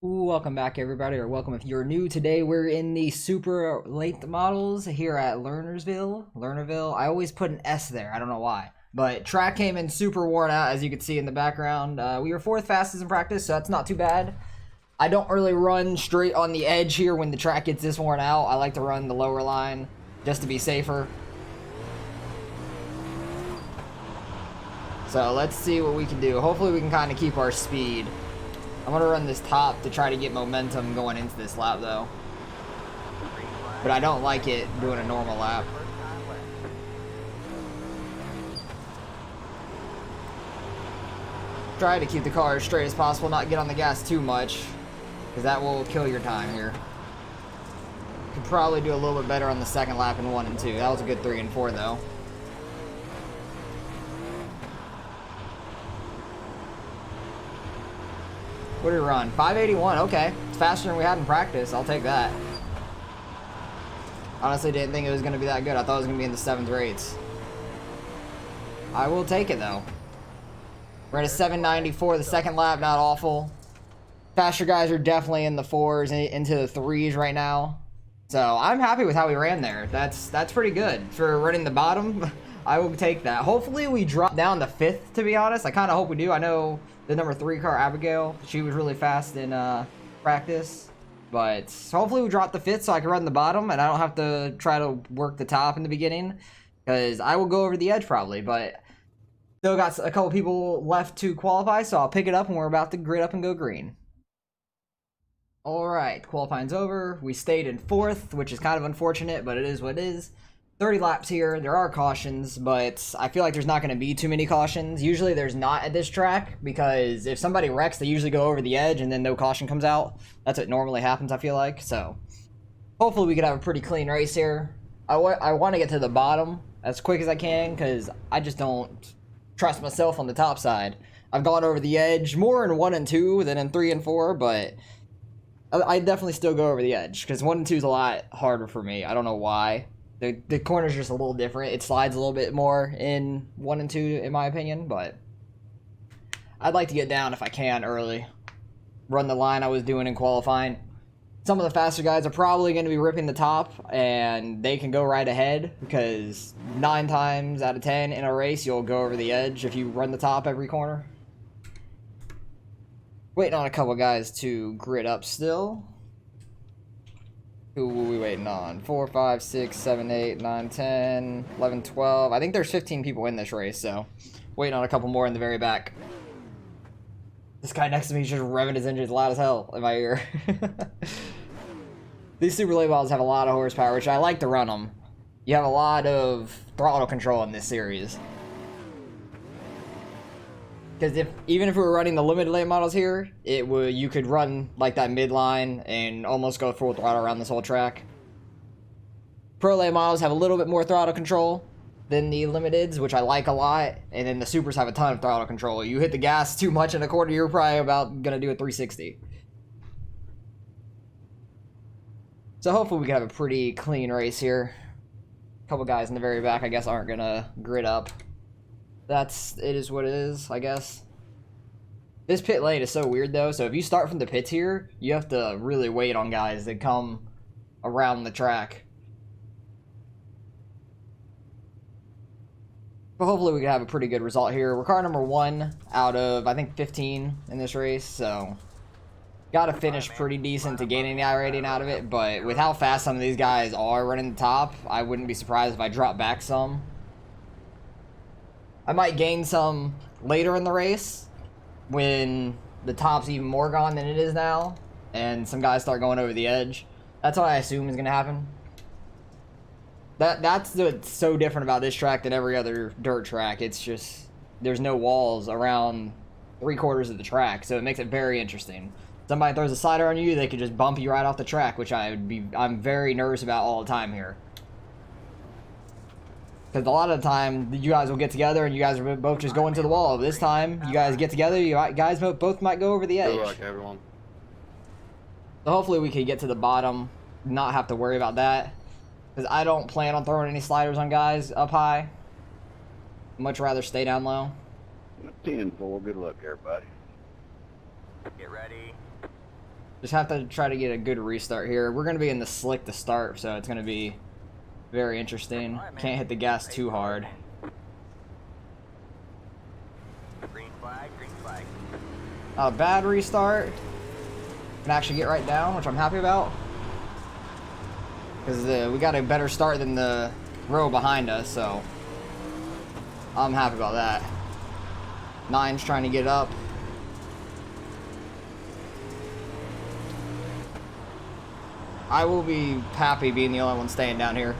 Welcome back, everybody, or welcome if you're new. Today we're in the super late models here at Lernerville. I always put an S there, I don't know why. But track came in super worn out, as you can see in the background. We were 4th fastest in practice, so that's not too bad. I don't really run straight on the edge here when the track gets this worn out. I like to run the lower line just to be safer. So let's see what we can do. Hopefully we can kind of keep our speed. I'm going to run this top to try to get momentum going into this lap, though. But I don't like it doing a normal lap. Try to keep the car as straight as possible, not get on the gas too much, because that will kill your time here. Could probably do a little bit better on the second lap in 1 and 2. That was a good 3 and 4, though. What did we run? 581, okay. It's faster than we had in practice. I'll take that. Honestly, didn't think it was going to be that good. I thought it was going to be in the 7s or 8s. I will take it, though. We're at a 794. The second lap, not awful. Faster guys are definitely in the 4s and into the 3s right now. So, I'm happy with how we ran there. That's pretty good. For running the bottom, I will take that. Hopefully, we drop down to 5th, to be honest. I kind of hope we do. I know the number 3 car, Abigail, she was really fast in practice. But hopefully we drop the 5th so I can run the bottom and I don't have to try to work the top in the beginning. Because I will go over the edge probably. But still got a couple people left to qualify, so I'll pick it up when we're about to grid up and go green. Alright, qualifying's over. We stayed in 4th, which is kind of unfortunate, but it is what it is. 30 laps here. There are cautions, but I feel like there's not going to be too many cautions. Usually there's not at this track, because if somebody wrecks, they usually go over the edge and then no caution comes out. That's what normally happens, I feel like. So hopefully we can have a pretty clean race here. I want to get to the bottom as quick as I can, because I just don't trust myself on the top side. I've gone over the edge more in 1 and 2 than in 3 and 4, but I definitely still go over the edge, because 1 and 2 is a lot harder for me. I don't know why. The corner's just a little different. It slides a little bit more in 1 and 2, in my opinion, but I'd like to get down if I can early. Run the line I was doing in qualifying. Some of the faster guys are probably going to be ripping the top, and they can go right ahead, because 9 times out of 10 in a race, you'll go over the edge if you run the top every corner. Waiting on a couple guys to grid up still. Who were we waiting on? 4, 5, 6, 7, 8, 9, 10, 11, 12. I think there's 15 people in this race, so waiting on a couple more in the very back. This guy next to me is just revving his engines loud as hell in my ear. These super late models have a lot of horsepower, which I like to run them. You have a lot of throttle control in this series. Because even if we were running the limited late models here, you could run like that midline and almost go full throttle around this whole track. Pro late models have a little bit more throttle control than the limiteds, which I like a lot, and then the supers have a ton of throttle control. You hit the gas too much in a quarter, you're probably about gonna do a 360. So hopefully we can have a pretty clean race here. A couple guys in the very back, I guess, aren't gonna grid up. It is what it is, I guess. This pit lane is so weird, though, so if you start from the pits here, you have to really wait on guys that come around the track. But hopefully we can have a pretty good result here. We're car number 1 out of, I think, 15 in this race, so gotta finish pretty decent to gain any iRating out of it, but with how fast some of these guys are running the top, I wouldn't be surprised if I drop back some. I might gain some later in the race when the top's even more gone than it is now and some guys start going over the edge. That's what I assume is going to happen. That's what's so different about this track than every other dirt track. It's just there's no walls around 3/4 of the track, so it makes it very interesting. Somebody throws a slider on you, they could just bump you right off the track, which I'm very nervous about all the time here. Because a lot of the time, you guys will get together and you guys are both just going to the wall. This time, you guys get together, you guys both might go over the edge. Good luck, everyone. So hopefully we can get to the bottom, not have to worry about that. Because I don't plan on throwing any sliders on guys up high. Much rather stay down low. 10-4, good luck, everybody. Get ready. Just have to try to get a good restart here. We're going to be in the slick to start, so it's going to be very interesting. Can't hit the gas too hard. Green flag, green flag. Not a bad restart. Can actually get right down, which I'm happy about. Because we got a better start than the row behind us, so I'm happy about that. 9's trying to get up. I will be happy being the only one staying down here.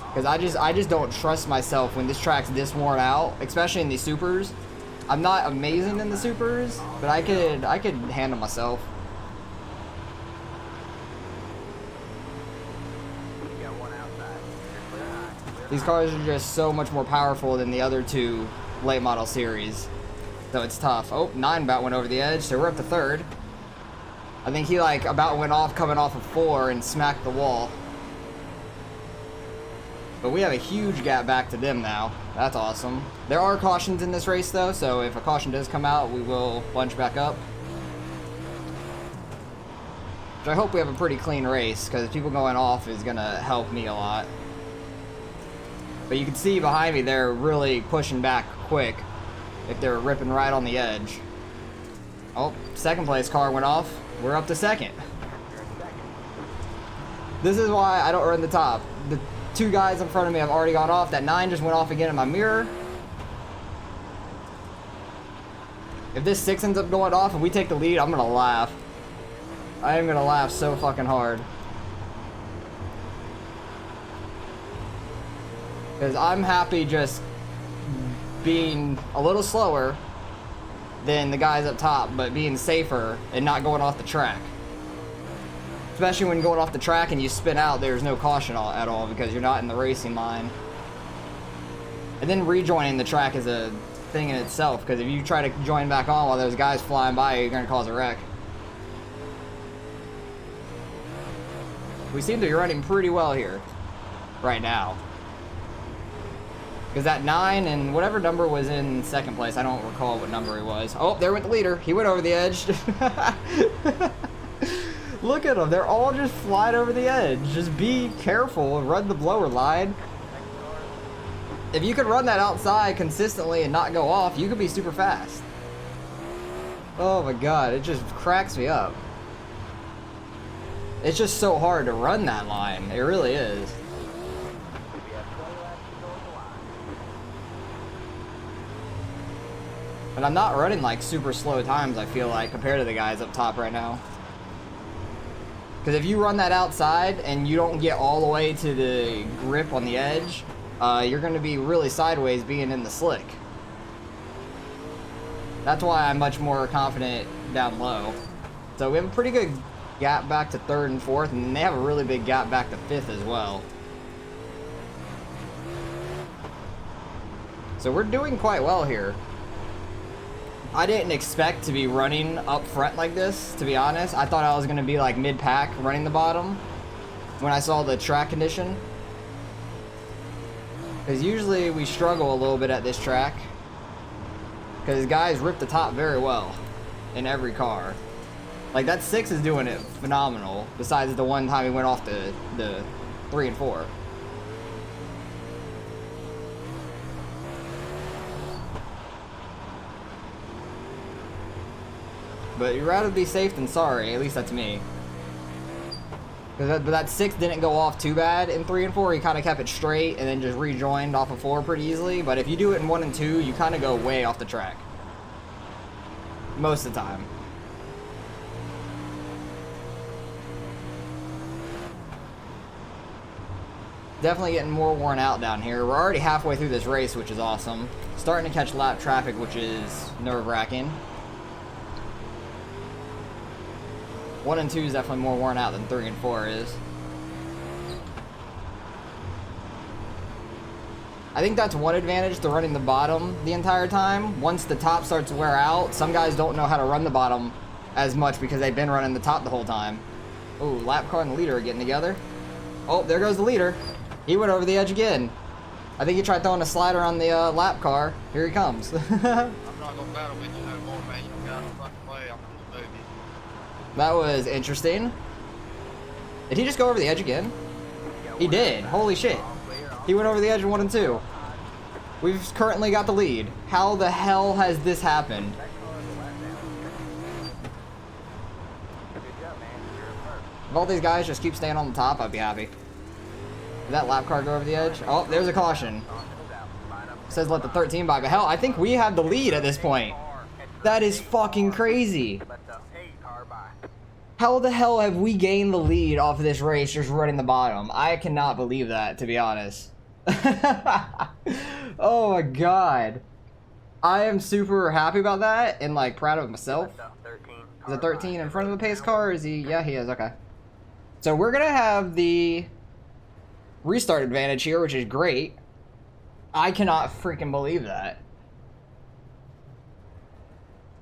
Because I just don't trust myself when this track's this worn out, especially in these supers. I'm not amazing in the supers, but I could handle myself. These cars are just so much more powerful than the other two late model series. So it's tough. Oh, 9 about went over the edge, so we're up to 3rd. I think he like about went off coming off of 4 and smacked the wall. But we have a huge gap back to them now. That's awesome. There are cautions in this race though, so if a caution does come out, we will bunch back up. Which I hope we have a pretty clean race, because people going off is gonna help me a lot. But you can see behind me, they're really pushing back quick if they're ripping right on the edge. Oh, 2nd place car went off. We're up to 2nd. This is why I don't run the top. The 2 guys in front of me have already gone off. That 9 just went off again in my mirror. If this 6 ends up going off and we take the lead, I'm gonna laugh. I am gonna laugh so fucking hard. Because I'm happy just being a little slower than the guys up top, but being safer and not going off the track. Especially when going off the track and you spin out, there's no caution at all because you're not in the racing line. And then rejoining the track is a thing in itself, because if you try to join back on while those guys flying by you, you're going to cause a wreck. We seem to be running pretty well here right now. Because that 9 and whatever number was in 2nd place, I don't recall what number he was. Oh, there went the leader. He went over the edge. Look at them. They're all just flying over the edge. Just be careful and run the blower line. If you could run that outside consistently and not go off, you could be super fast. Oh my god, it just cracks me up. It's just so hard to run that line. It really is. And I'm not running like super slow times, I feel like, compared to the guys up top right now. Because if you run that outside and you don't get all the way to the grip on the edge, you're going to be really sideways being in the slick. That's why I'm much more confident down low. So we have a pretty good gap back to 3rd and 4th, and they have a really big gap back to 5th as well. So we're doing quite well here. I didn't expect to be running up front like this, to be honest. I thought I was going to be like mid-pack running the bottom when I saw the track condition. Because usually we struggle a little bit at this track. Because guys rip the top very well in every car. Like that 6 is doing it phenomenal, besides the one time he went off the 3 and 4. But you'd rather be safe than sorry, at least that's me. But that 6 didn't go off too bad in 3 and 4. He kind of kept it straight and then just rejoined off of 4 pretty easily. But if you do it in 1 and 2, you kind of go way off the track. Most of the time. Definitely getting more worn out down here. We're already halfway through this race, which is awesome. Starting to catch lap traffic, which is nerve-wracking. 1 and 2 is definitely more worn out than 3 and 4 is. I think that's one advantage to running the bottom the entire time. Once the top starts to wear out, some guys don't know how to run the bottom as much because they've been running the top the whole time. Ooh, lap car and the leader are getting together. Oh, there goes the leader. He went over the edge again. I think he tried throwing a slider on the lap car. Here he comes. That'll be no more, mate. You got fucking way off the movie. That was interesting. Did he just go over the edge again? He did. Holy shit. He went over the edge in 1 and 2. We've currently got the lead. How the hell has this happened? If all these guys just keep staying on the top, I'd be happy. Did that lap car go over the edge? Oh, there's a caution. It says let the 13 by, but hell, I think we have the lead at this point. That is fucking crazy. How the hell have we gained the lead off of this race just running the bottom? I cannot believe that, to be honest. Oh my god. I am super happy about that and like proud of myself. Is it 13 in front of the pace car? Is he? Yeah, he is. Okay. So we're gonna have the restart advantage here, which is great. I cannot freaking believe that.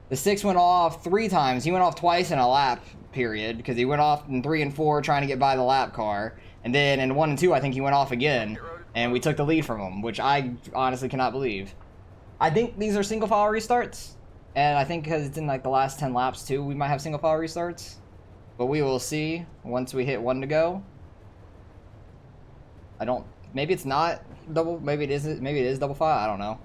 The 6 went off 3 times. He went off twice in a lap period because he went off in 3 and 4 trying to get by the lap car. And then in 1 and 2, I think he went off again. And we took the lead from him, which I honestly cannot believe. I think these are single file restarts. And I think because it's in like the last 10 laps too, we might have single file restarts. But we will see once we hit 1 to go. I don't, maybe it's not double, maybe it is double file, I don't know.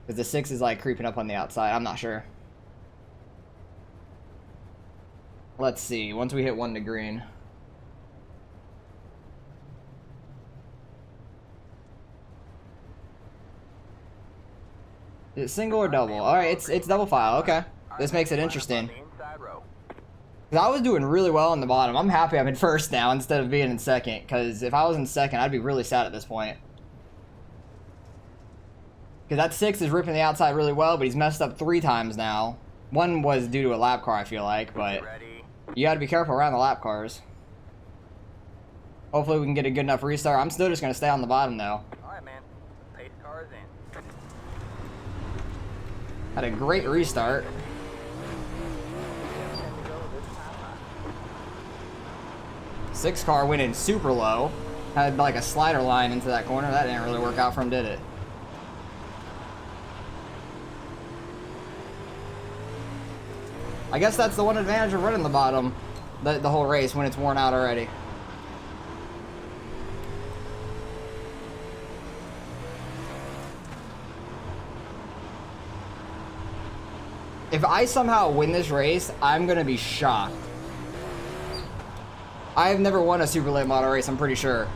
Because the 6 is like creeping up on the outside, I'm not sure. Let's see, once we hit 1 to green. Is it single or double? Alright, it's double file, okay. This makes it interesting. Because I was doing really well on the bottom. I'm happy I'm in first now instead of being in second. Because if I was in second, I'd be really sad at this point. Because that 6 is ripping the outside really well, but he's messed up 3 times now. 1 was due to a lap car, I feel like, but you got to be careful around the lap cars. Hopefully we can get a good enough restart. I'm still just going to stay on the bottom, though. Alright, man. Pace car's in. Had a great restart. Six car went in super low. Had like a slider line into that corner. That didn't really work out for him, did it? I guess that's the one advantage of running the bottom the whole race when it's worn out already. If I somehow win this race, I'm gonna be shocked. I have never won a super late model race, I'm pretty sure.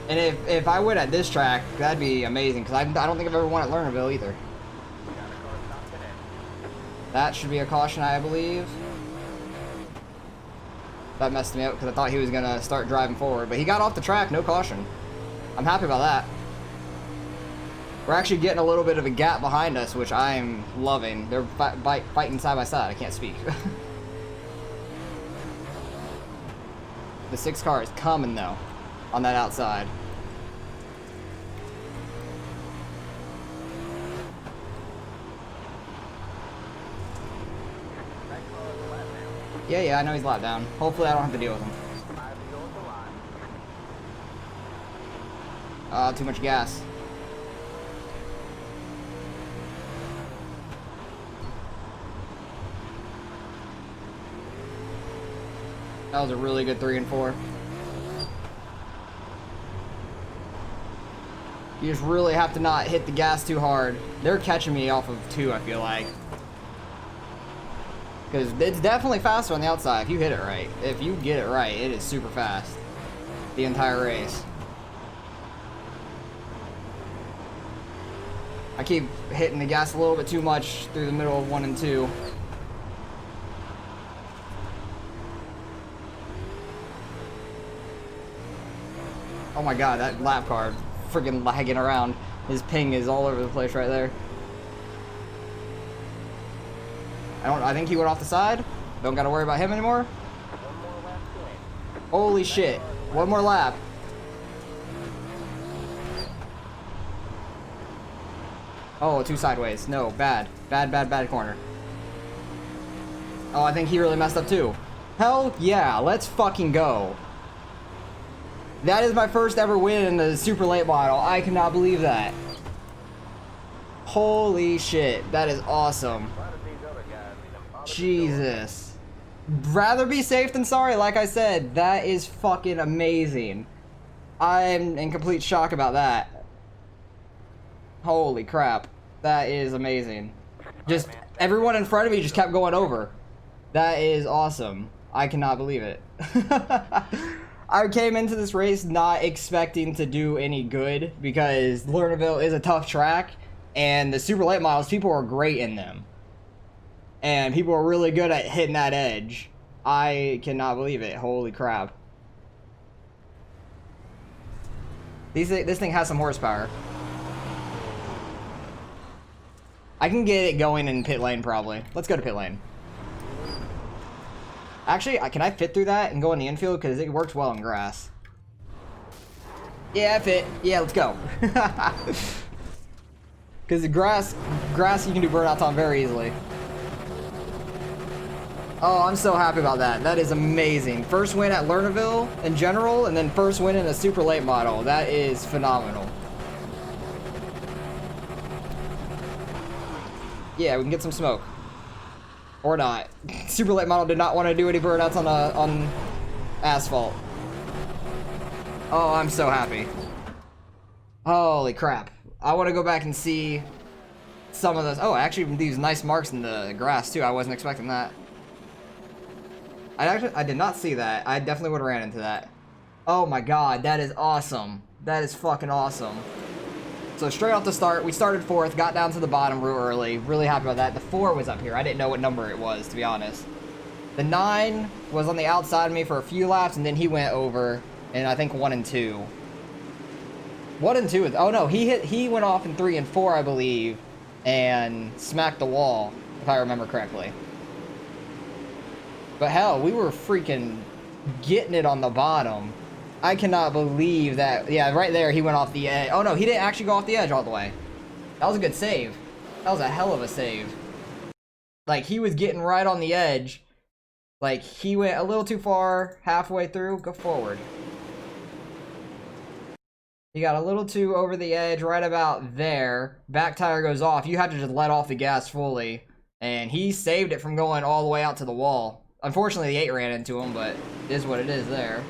And if I win at this track, that'd be amazing, because I don't think I've ever won at Lernerville either. That should be a caution, I believe. That messed me up, because I thought he was going to start driving forward. But he got off the track, no caution. I'm happy about that. We're actually getting a little bit of a gap behind us, which I'm loving. They're fighting side by side. I can't speak. The 6 car is coming, though, on that outside. Yeah, I know he's lap down. Hopefully I don't have to deal with him. Too much gas. That was a really good 3 and 4. You just really have to not hit the gas too hard. They're catching me off of 2, I feel like. Because it's definitely faster on the outside if you hit it right. If you get it right, it is super fast. The entire race. I keep hitting the gas a little bit too much through the middle of 1 and 2. Oh my god, that lap car freaking lagging around. His ping is all over the place right there. I think he went off the side. Don't gotta worry about him anymore. Holy shit. 1 more lap. Oh, 2 sideways. No, bad. Bad corner. Oh, I think he really messed up too. Hell yeah, let's fucking go. That is my first ever win in the super late model. I cannot believe that. Holy shit, that is awesome. Jesus. Rather be safe than sorry, like I said. That is fucking amazing. I'm in complete shock about that. Holy crap. That is amazing. Just everyone in front of me just kept going over. That is awesome. I cannot believe it. I came into this race not expecting to do any good because Lernerville is a tough track and the super late models, people are great in them. And people are really good at hitting that edge. I cannot believe it. Holy crap. This thing has some horsepower. I can get it going in pit lane probably. Let's go to pit lane. Actually, can I fit through that and go in the infield? Because it works well in grass. Yeah, I fit. Yeah, let's go. Because the grass you can do burnouts on very easily. Oh, I'm so happy about that. That is amazing. First win at Lernerville in general, and then first win in a super late model. That is phenomenal. Yeah, we can get some smoke. Or not. Super late model did not want to do any burnouts on asphalt. Oh, I'm so happy. Holy crap. I want to go back and see some of those. Oh, actually these nice marks in the grass too. I wasn't expecting that. I did not see that. I definitely would have ran into that. Oh my god, that is awesome. That is fucking awesome. So straight off the start, we started 4th, got down to the bottom real early. Really happy about that. The 4 was up here. I didn't know what number it was, to be honest. The 9 was on the outside of me for a few laps, and then he went over, and I think 1 and 2. 1 and 2 is, oh no, he went off in 3 and 4, I believe, and smacked the wall, if I remember correctly. But hell, we were freaking getting it on the bottom. I cannot believe that. Yeah, right there, he went off the edge. Oh no, he didn't actually go off the edge all the way. That was a good save. That was a hell of a save. Like, he was getting right on the edge. Like, he went a little too far halfway through. Go forward. He got a little too over the edge right about there. Back tire goes off. You have to just let off the gas fully. And he saved it from going all the way out to the wall. Unfortunately, the 8 ran into him, but it is what it is there.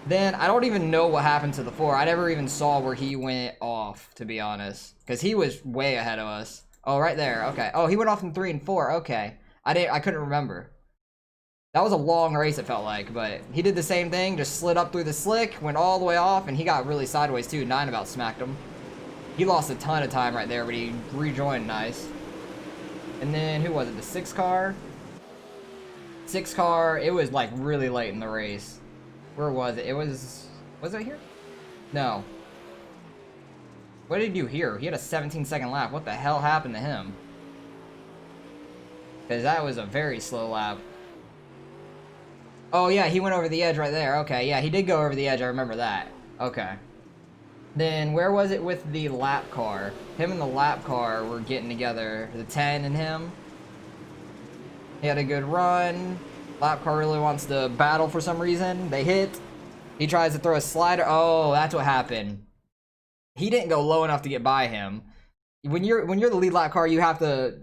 Then, I don't even know what happened to the 4. I never even saw where he went off, to be honest. Because he was way ahead of us. Oh, right there. Okay. Oh, he went off in 3 and 4. Okay. I couldn't remember. That was a long race, it felt like. But he did the same thing. Just slid up through the slick. Went all the way off. And he got really sideways, too. 9 about smacked him. He lost a ton of time right there, but he rejoined nice. And then, who was it? The 6 car? 6 car. It was, like, really late in the race. Where was it? It was it here? No. What did he do here? He had a 17-second lap. What the hell happened to him? Because that was a very slow lap. Oh, yeah, he went over the edge right there. Okay, yeah, he did go over the edge. I remember that. Okay. Then, where was it with the lap car? Him and the lap car were getting together. The 10 and him. He had a good run. Lap car really wants to battle for some reason. They hit. He tries to throw a slider. Oh, that's what happened. He didn't go low enough to get by him. When you're the lead lap car, you have to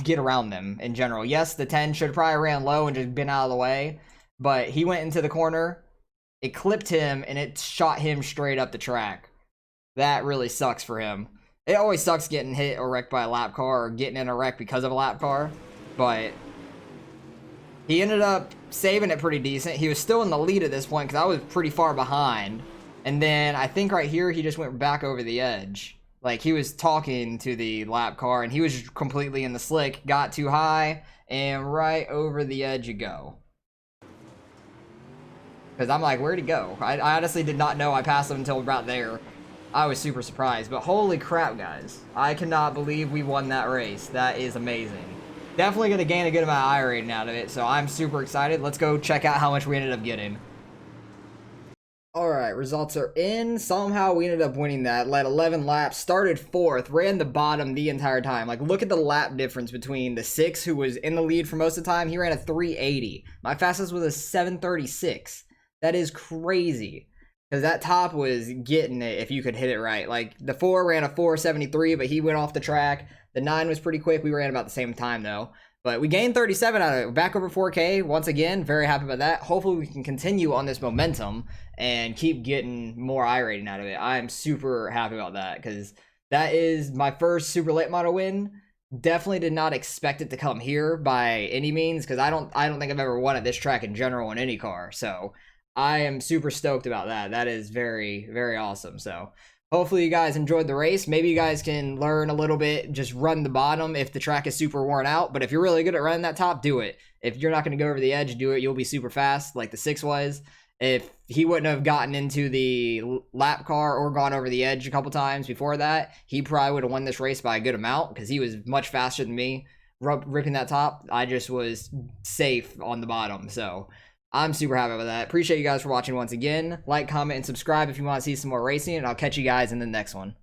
get around them in general. Yes, the 10 should probably ran low and just been out of the way, but he went into the corner. It clipped him and it shot him straight up the track. That really sucks for him. It always sucks getting hit or wrecked by a lap car or getting in a wreck because of a lap car, but he ended up saving it pretty decent. He was still in the lead at this point because I was pretty far behind. And then I think right here he just went back over the edge. Like, he was talking to the lap car and he was just completely in the slick, got too high, and right over the edge you go. Because I'm like, where'd he go? I honestly did not know I passed him until about there. I was super surprised. But holy crap, guys. I cannot believe we won that race. That is amazing. Definitely going to gain a good amount of I rating out of it, so I'm super excited. Let's go check out how much we ended up getting. Alright, results are in. Somehow we ended up winning that. Led 11 laps, started 4th, ran the bottom the entire time. Like, look at the lap difference between the 6, who was in the lead for most of the time. He ran a 380. My fastest was a 736. That is crazy. because that top was getting it if you could hit it right. Like the 4 ran a 4.73, but he went off the track. The 9 was pretty quick. We ran about the same time though. But we gained 37 out of it. Back over 4K once again. Very happy about that. Hopefully we can continue on this momentum and keep getting more iRating out of it. I'm super happy about that because that is my first super late model win. Definitely did not expect it to come here by any means because I don't think I've ever won at this track in general in any car. So I am super stoked about that. That is very, very awesome. So hopefully you guys enjoyed the race. Maybe you guys can learn a little bit, just run the bottom if the track is super worn out. But if you're really good at running that top, do it. If you're not going to go over the edge, do it. You'll be super fast like the 6 was. If he wouldn't have gotten into the lap car or gone over the edge a couple times before that, he probably would have won this race by a good amount because he was much faster than me ripping that top. I just was safe on the bottom. So I'm super happy with that. Appreciate you guys for watching once again. Like, comment, and subscribe if you want to see some more racing, and I'll catch you guys in the next one.